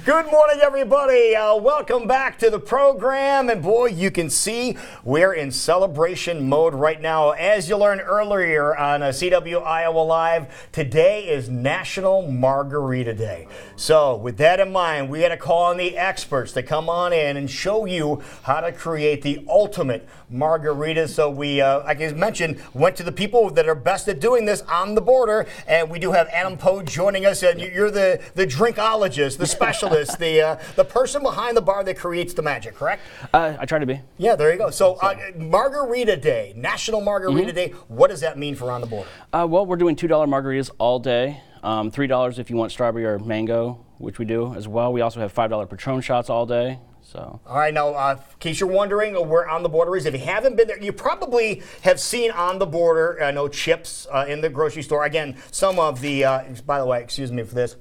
Good morning, everybody. Welcome back to the program. And boy, you can see we're in celebration mode right now. As you learned earlier on CW Iowa Live, today is National Margarita Day. So with that in mind, we had to call on the experts to come on in and show you how to create the ultimate margarita. So we, like I mentioned, went to the people that are best at doing this on the border. And we do have Adam Poe joining us. And you're the drinkologist, the specialist, the person behind the bar that creates the magic, correct? I try to be. Yeah, there you go. So Margarita Day, National Margarita Day, what does that mean for On the Border? Well, we're doing $2 margaritas all day. $3 if you want strawberry or mango, which we do as well. We also have $5 Patron shots all day. So. All right, now, in case you're wondering where On the Border is, if you haven't been there, you probably have seen On the Border, chips in the grocery store. Again, some of the, by the way, excuse me for this,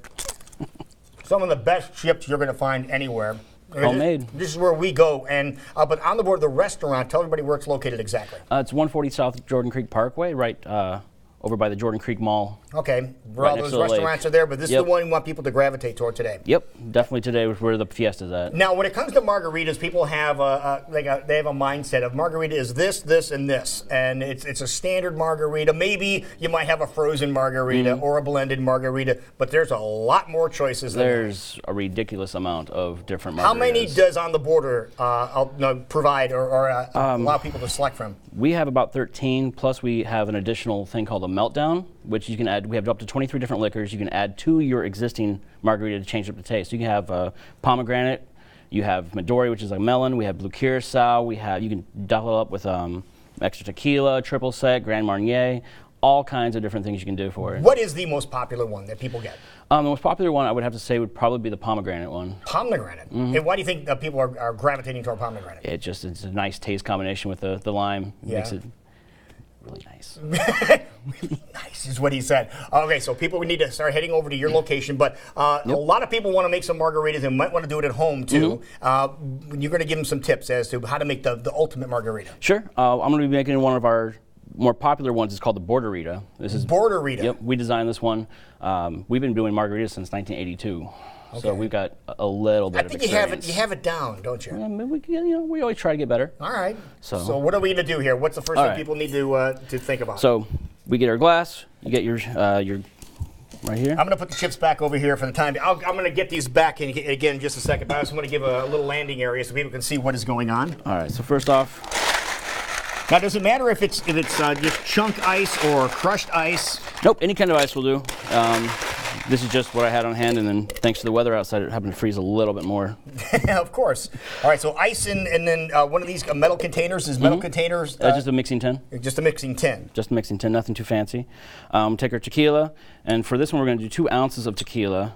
some of the best chips you're going to find anywhere. Homemade. This is where we go. And but On the Border, the restaurant, tell everybody where it's located exactly. It's 140 South Jordan Creek Parkway, right over by the Jordan Creek Mall. Okay, where all those restaurants are there, but this is the one you want people to gravitate toward today. Yep, definitely today is where the fiesta's at. Now, when it comes to margaritas, people have they have a mindset of margarita is this, this, and this, and it's a standard margarita. Maybe you might have a frozen margarita or a blended margarita, but there's a lot more choices. There's a ridiculous amount of different margaritas. How many does On the Border provide or allow people to select from? We have about 13, plus we have an additional thing called a Meltdown, which you can add. We have up to 23 different liquors you can add to your existing margarita to change up the taste. You can have pomegranate, you have Midori, which is like melon, we have blue curacao, you can double it up with extra tequila, triple sec, Grand Marnier, all kinds of different things you can do for it. What is the most popular one that people get? The most popular one I would have to say would probably be the pomegranate one. Pomegranate? And why do you think people are gravitating toward pomegranate? It's a nice taste combination with the lime. Yeah. Makes it really nice. Really nice is what he said. Okay, so people would need to start heading over to your location, but a lot of people want to make some margaritas and might want to do it at home too. You're going to give them some tips as to how to make the ultimate margarita. Sure. I'm going to be making one of our more popular ones. It's called the Borderita. This is Borderita. Yep, we designed this one. We've been doing margaritas since 1982. Okay. So we've got a little bit of experience. I think you have it down, don't you? Yeah, we always try to get better. All right. So what are we going to do here? What's the first thing people need to think about? So we get our glass. You get your right here. I'm going to put the chips back over here for the time. I'm going to get these back in again in just a second. But I just want to give a little landing area so people can see what is going on. All right. So first off. Now, does it matter if it's just chunk ice or crushed ice? Nope, any kind of ice will do. This is just what I had on hand, and then thanks to the weather outside, it happened to freeze a little bit more. Of course. All right, so ice and then one of these metal containers. Is metal containers? Just a mixing tin. Just a mixing tin. Just a mixing tin, nothing too fancy. Take our tequila, and for this one, we're going to do 2 ounces of tequila.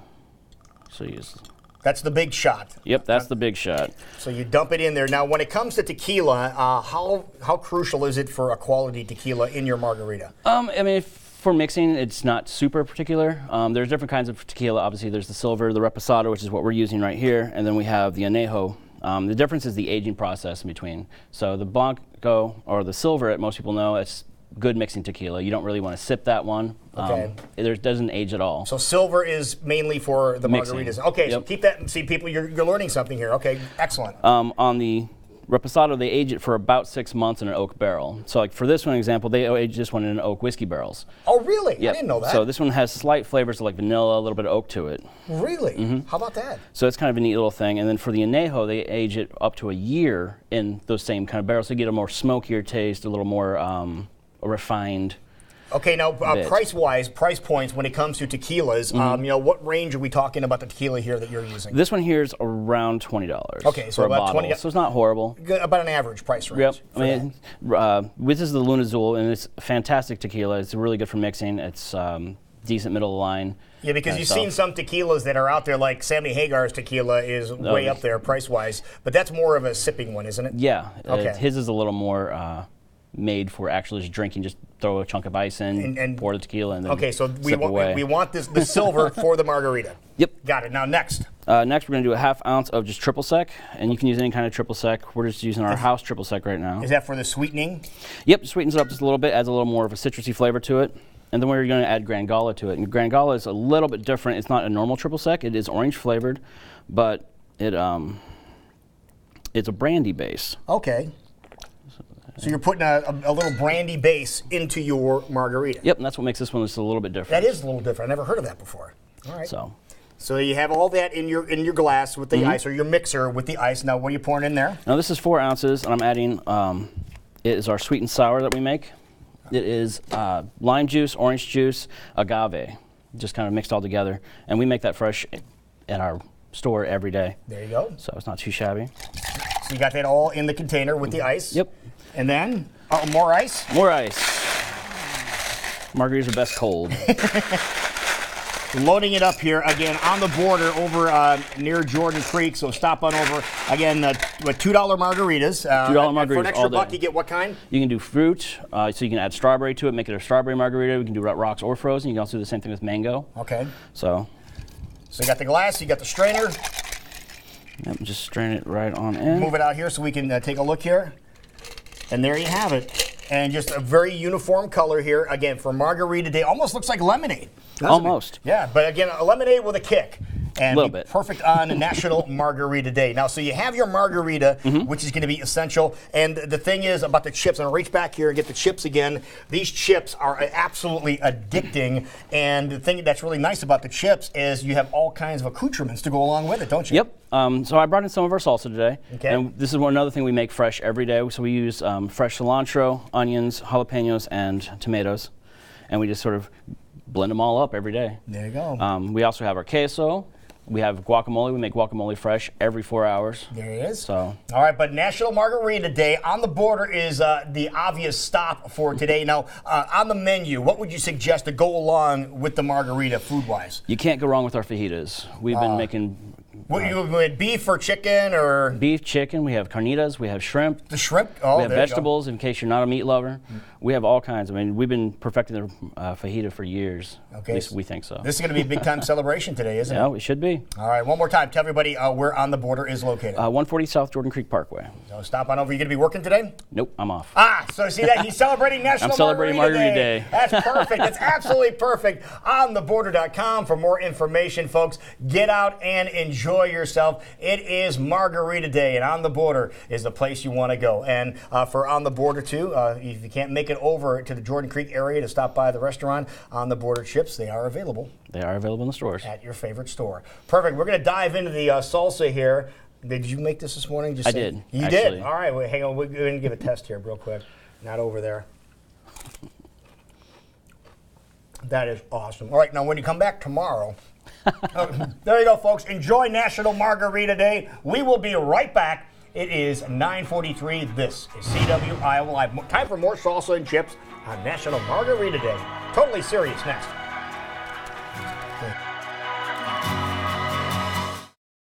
So use. That's the big shot. Yep, that's the big shot. So you dump it in there. Now, when it comes to tequila, how crucial is it for a quality tequila in your margarita? I mean, for mixing, it's not super particular. There's different kinds of tequila. Obviously, there's the silver, the reposado, which is what we're using right here, and then we have the anejo. The difference is the aging process in between. So the blanco, or the silver, most people know, it's good mixing tequila. You don't really want to sip that one. Okay. It doesn't age at all. So silver is mainly for the mixing. Margaritas. Okay, so keep that. See, people, you're learning something here. Okay, excellent. On the reposado, they age it for about 6 months in an oak barrel. So like for this one example, they age this one in oak whiskey barrels. Oh, really? Yep. I didn't know that. So this one has slight flavors like vanilla, a little bit of oak to it. Really? How about that? So it's kind of a neat little thing. And then for the anejo, they age it up to a year in those same kind of barrels. So you get a more smokier taste, a little more refined. Okay, now price-wise, price points when it comes to tequilas, what range are we talking about the tequila here that you're using? This one here is around $20. Okay, so for about a bottle. $20. So it's not horrible. About an average price range. Yep. I mean, this is the Luna Azul, and it's fantastic tequila. It's really good for mixing. It's decent middle of the line. Yeah, because you've seen some tequilas that are out there, like Sammy Hagar's tequila is way up there price-wise, but that's more of a sipping one, isn't it? Yeah. Okay. His is a little more made for actually just drinking. Just throw a chunk of ice in, and pour the tequila, and then so sip away. we want the silver for the margarita. Yep. Got it. Now next. Next, we're going to do a ½ ounce of just triple sec, and you can use any kind of triple sec. We're just using our house triple sec right now. Is that for the sweetening? Yep, sweetens it up just a little bit, adds a little more of a citrusy flavor to it. And then we're going to add Grand Gala to it. And Grand Gala is a little bit different. It's not a normal triple sec. It is orange flavored, but it's a brandy base. Okay. So you're putting a little brandy base into your margarita. Yep, and that's what makes this one just a little bit different. That is a little different. I never heard of that before. All right. So you have all that in your glass with the ice, or your mixer with the ice. Now, what are you pouring in there? now this is 4 ounces, and I'm adding, it is our sweet and sour that we make. It is lime juice, orange juice, agave, just kind of mixed all together. And we make that fresh at our store every day. There you go. So it's not too shabby. So you got that all in the container with the ice. Yep. And then, more ice? More ice. Margaritas are best cold. Loading it up here, again, on the border over near Jordan Creek, so stop on over. Again, with $2 margaritas. $2 margaritas for an extra all day. buck, you get what kind? You can do fruit, so you can add strawberry to it, make it a strawberry margarita. We can do rocks or frozen. You can also do the same thing with mango. Okay. So you got the glass, you got the strainer. Yep, just strain it right on in. Move it out here so we can take a look here. And there you have it. And just a very uniform color here. Again, for Margarita Day, almost looks like lemonade. Almost. Yeah, but again, a lemonade with a kick. And Little bit. Perfect on National Margarita Day. Now, so you have your margarita, which is going to be essential. And the thing is about the chips, I'm going to reach back here and get the chips again. These chips are absolutely addicting. And the thing that's really nice about the chips is you have all kinds of accoutrements to go along with it, don't you? Yep. So I brought in some of our salsa today. Okay. And this is another thing we make fresh every day. So we use fresh cilantro, onions, jalapenos, and tomatoes. And we just sort of blend them all up every day. There you go. We also have our queso. We have guacamole. We make guacamole fresh every 4 hours. There it is. So. All right, but National Margarita Day on the border is the obvious stop for today. Now, on the menu, what would you suggest to go along with the margarita food-wise? You can't go wrong with our fajitas. We've been making What you with beef or chicken or beef, chicken. We have carnitas. We have shrimp. the shrimp? Oh, We have there you go. vegetables in case you're not a meat lover. We have all kinds. I mean, we've been perfecting the fajita for years. Okay. At least we think so. This is going to be a big-time celebration today, isn't Yeah, it? it should be. All right, one more time. Tell everybody where On the Border is located. 140 South Jordan Creek Parkway. So stop on over. You going to be working today? Nope, I'm off. So see that? He's celebrating National I'm celebrating Margarita Day. That's perfect. That's absolutely perfect. OnTheBorder.com for more information, folks. Get out and enjoy yourself. It is Margarita Day, and On the Border is the place you want to go. And for On the Border, too, if you can't make it over to the Jordan Creek area to stop by the restaurant, On the Border chips, they are available They are available in the stores. at your favorite store. Perfect. We're going to dive into the salsa here. Did you make this morning? Just I say- did, You actually. did? All right. Wait, hang on. We're going to give a test here real quick. Not over there. That is awesome. All right. Now, when you come back tomorrow, there you go, folks. Enjoy National Margarita Day. We will be right back. It is 9:43. This is CW Iowa Live. Time for more salsa and chips on National Margarita Day. Totally serious next.